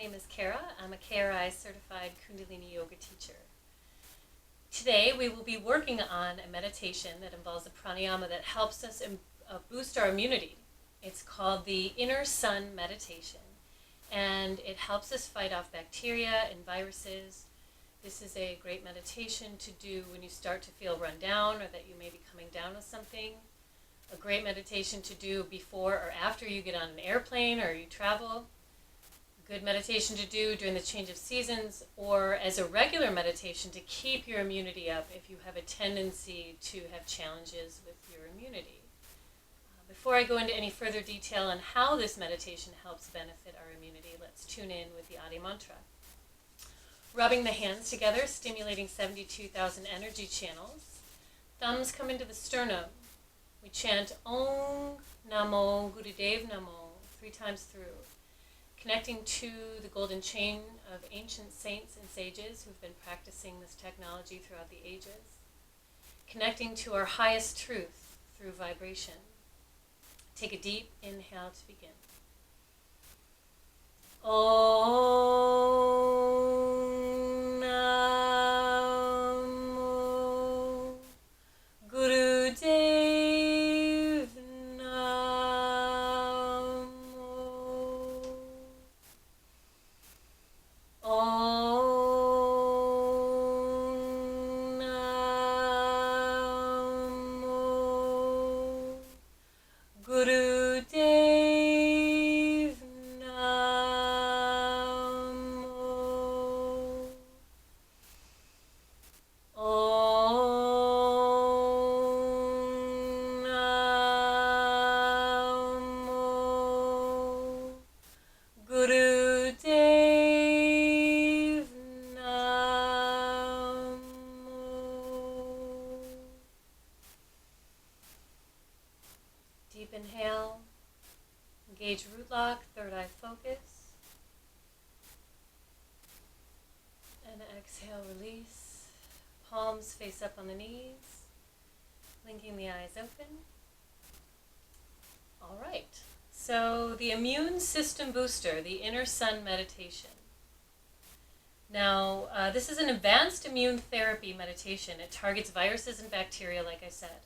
name is Kara. I'm a KRI certified Kundalini yoga teacher. Today we will be working on a meditation that involves a pranayama that helps us boost our immunity. It's called the Inner Sun Meditation, and it helps us fight off bacteria and viruses. This is a great meditation to do when you start to feel run down or that you may be coming down with something. A great meditation to do before or after you get on an airplane or you travel. A good meditation to do during the change of seasons, or as a regular meditation to keep your immunity up if you have a tendency to have challenges with your immunity. Before I go into any further detail on how this meditation helps benefit our immunity, let's tune in with the Adi Mantra. Rubbing the hands together, stimulating 72,000 energy channels. Thumbs come into the sternum. We chant Om Namo Gurudev Namo 3 times through, connecting to the golden chain of ancient saints and sages who've been practicing this technology throughout the ages, connecting to our highest truth through vibration. Take a deep inhale to begin. Om Namo Gurudev Namo. Om Namo Gurudev Namo. Om Namo Gurudev Namo. Deep inhale. Engage root lock, third eye focus. And exhale, release. Palms face up on the knees. Blinking the eyes open. All right. So the immune system booster, the Inner Sun meditation. Now, this is an advanced immune therapy meditation. It targets viruses and bacteria, like I said.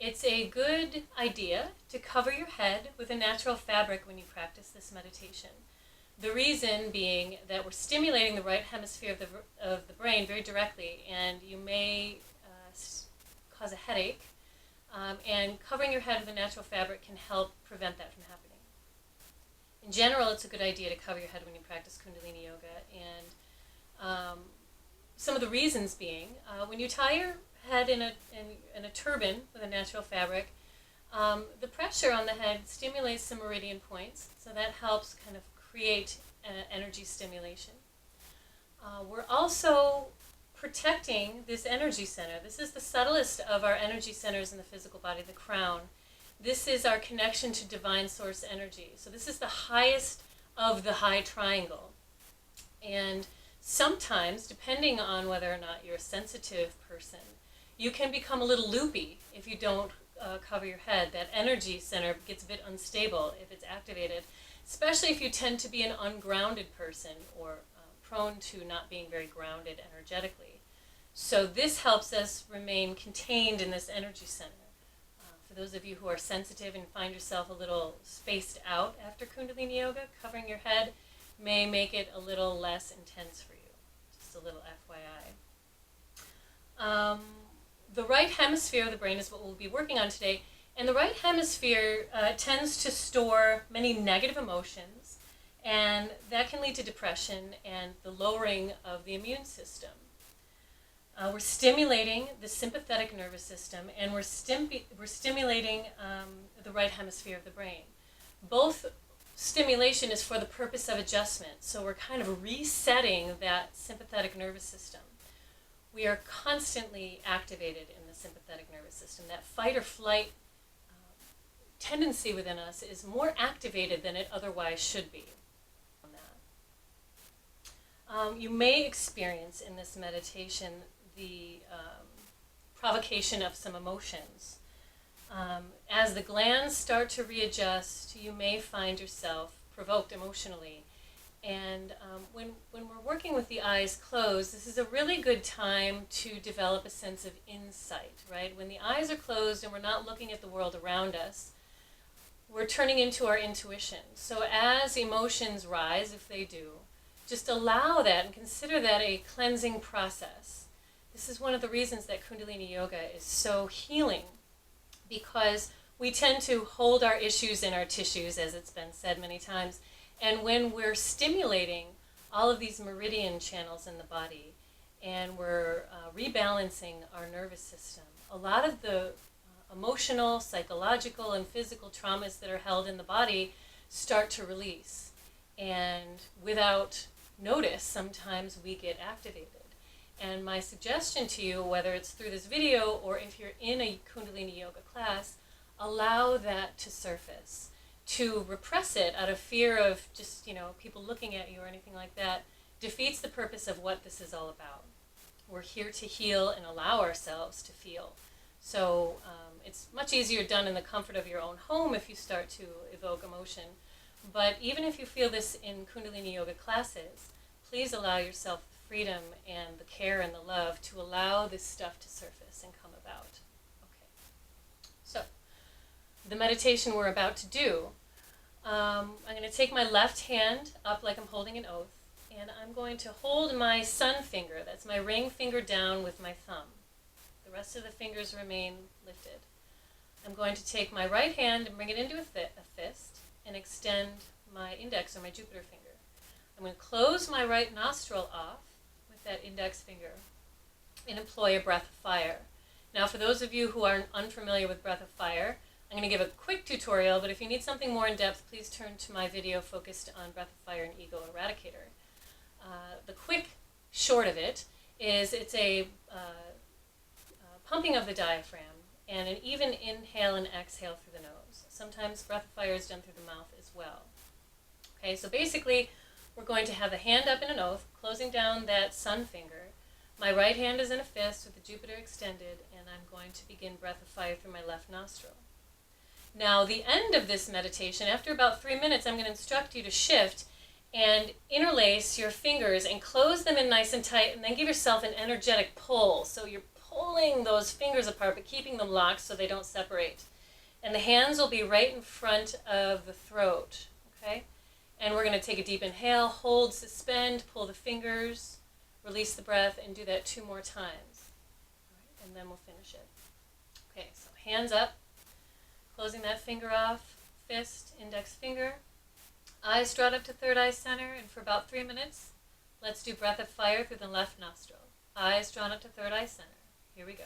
It's a good idea to cover your head with a natural fabric when you practice this meditation. The reason being that we're stimulating the right hemisphere of the brain very directly, and you may cause a headache, and covering your head with a natural fabric can help prevent that from happening. In general, it's a good idea to cover your head when you practice Kundalini yoga, and some of the reasons being, when you tie your head in a turban with a natural fabric, the pressure on the head stimulates some meridian points, so that helps kind of create energy stimulation. We're also protecting this energy center. This is the subtlest of our energy centers in the physical body, the crown. This is our connection to divine source energy. So this is the highest of the high triangle. And sometimes, depending on whether or not you're a sensitive person, you can become a little loopy if you don't cover your head. That energy center gets a bit unstable if it's activated, especially if you tend to be an ungrounded person or prone to not being very grounded energetically. So this helps us remain contained in this energy center. For those of you who are sensitive and find yourself a little spaced out after Kundalini yoga, covering your head may make it a little less intense for you. Just a little FYI. The right hemisphere of the brain is what we'll be working on today. And the right hemisphere tends to store many negative emotions, and that can lead to depression and the lowering of the immune system. We're stimulating the sympathetic nervous system, and we're stimulating the right hemisphere of the brain. Both stimulation is for the purpose of adjustment, so we're kind of resetting that sympathetic nervous system. We are constantly activated in the sympathetic nervous system. That fight or flight tendency within us is more activated than it otherwise should be. You may experience in this meditation the provocation of some emotions. As the glands start to readjust, you may find yourself provoked emotionally, And when we're working with the eyes closed, this is a really good time to develop a sense of insight, right? When the eyes are closed and we're not looking at the world around us, we're turning into our intuition. So as emotions rise, if they do, just allow that and consider that a cleansing process. This is one of the reasons that Kundalini Yoga is so healing, because we tend to hold our issues in our tissues, as it's been said many times. And when we're stimulating all of these meridian channels in the body and we're rebalancing our nervous system, a lot of the emotional, psychological, and physical traumas that are held in the body start to release. And without notice, sometimes we get activated. And my suggestion to you, whether it's through this video or if you're in a Kundalini Yoga class, allow that to surface. To repress it out of fear of just, people looking at you or anything like that defeats the purpose of what this is all about. We're here to heal and allow ourselves to feel. So it's much easier done in the comfort of your own home if you start to evoke emotion. But even if you feel this in Kundalini Yoga classes, please allow yourself the freedom and the care and the love to allow this stuff to surface and come about. Okay. So the meditation we're about to do, I'm going to take my left hand up like I'm holding an oath, and I'm going to hold my sun finger, that's my ring finger, down with my thumb. The rest of the fingers remain lifted. I'm going to take my right hand and bring it into a fist and extend my index or my Jupiter finger. I'm going to close my right nostril off with that index finger and employ a breath of fire. Now, for those of you who are unfamiliar with breath of fire, I'm going to give a quick tutorial, but if you need something more in depth, please turn to my video focused on breath of fire and ego eradicator. The quick short of it is it's a pumping of the diaphragm and an even inhale and exhale through the nose. Sometimes breath of fire is done through the mouth as well. Okay, so basically we're going to have the hand up in an oath, closing down that sun finger. My right hand is in a fist with the Jupiter extended, and I'm going to begin breath of fire through my left nostril. Now, the end of this meditation, after about 3 minutes, I'm going to instruct you to shift and interlace your fingers and close them in nice and tight, and then give yourself an energetic pull. So you're pulling those fingers apart, but keeping them locked so they don't separate. And the hands will be right in front of the throat, okay? And we're going to take a deep inhale, hold, suspend, pull the fingers, release the breath, and do that 2 more times. All right, and then we'll finish it. Okay, so hands up, closing that finger off, fist, index finger. Eyes drawn up to third eye center, and for about 3 minutes, let's do breath of fire through the left nostril. Eyes drawn up to third eye center. Here we go.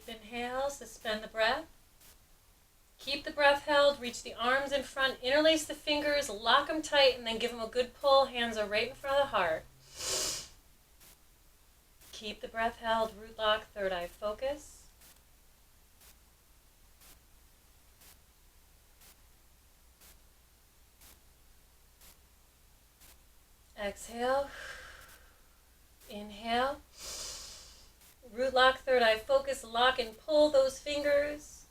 Deep inhale, suspend the breath. Keep the breath held, reach the arms in front, interlace the fingers, lock them tight, and then give them a good pull. Hands are right in front of the heart. Keep the breath held, root lock, third eye focus. Exhale. Inhale. Root lock, third eye focus, lock and pull those fingers.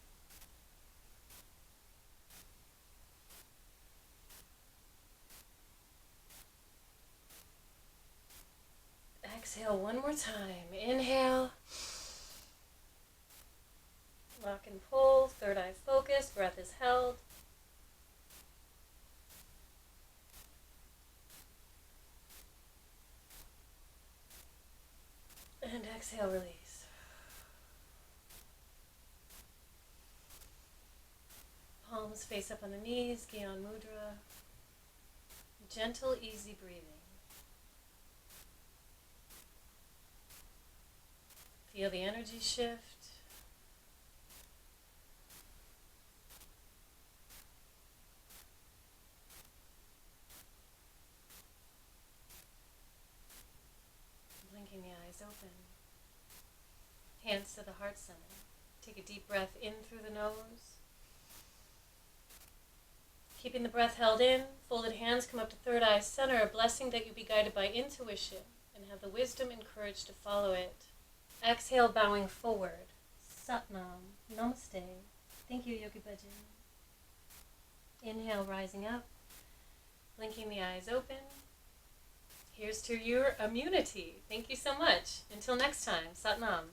Exhale one more time. Inhale. Lock and pull, third eye focus, breath is held. And exhale, release. Palms face up on the knees, Gyan Mudra. Gentle, easy breathing. Feel the energy shift. Blinking the eyes open. Hands to the heart center. Take a deep breath in through the nose. Keeping the breath held in, folded hands come up to third eye center, a blessing that you be guided by intuition and have the wisdom and courage to follow it. Exhale, bowing forward. Satnam. Namaste. Thank you, Yogi Bhajan. Inhale, rising up. Blinking the eyes open. Here's to your immunity. Thank you so much. Until next time, Satnam.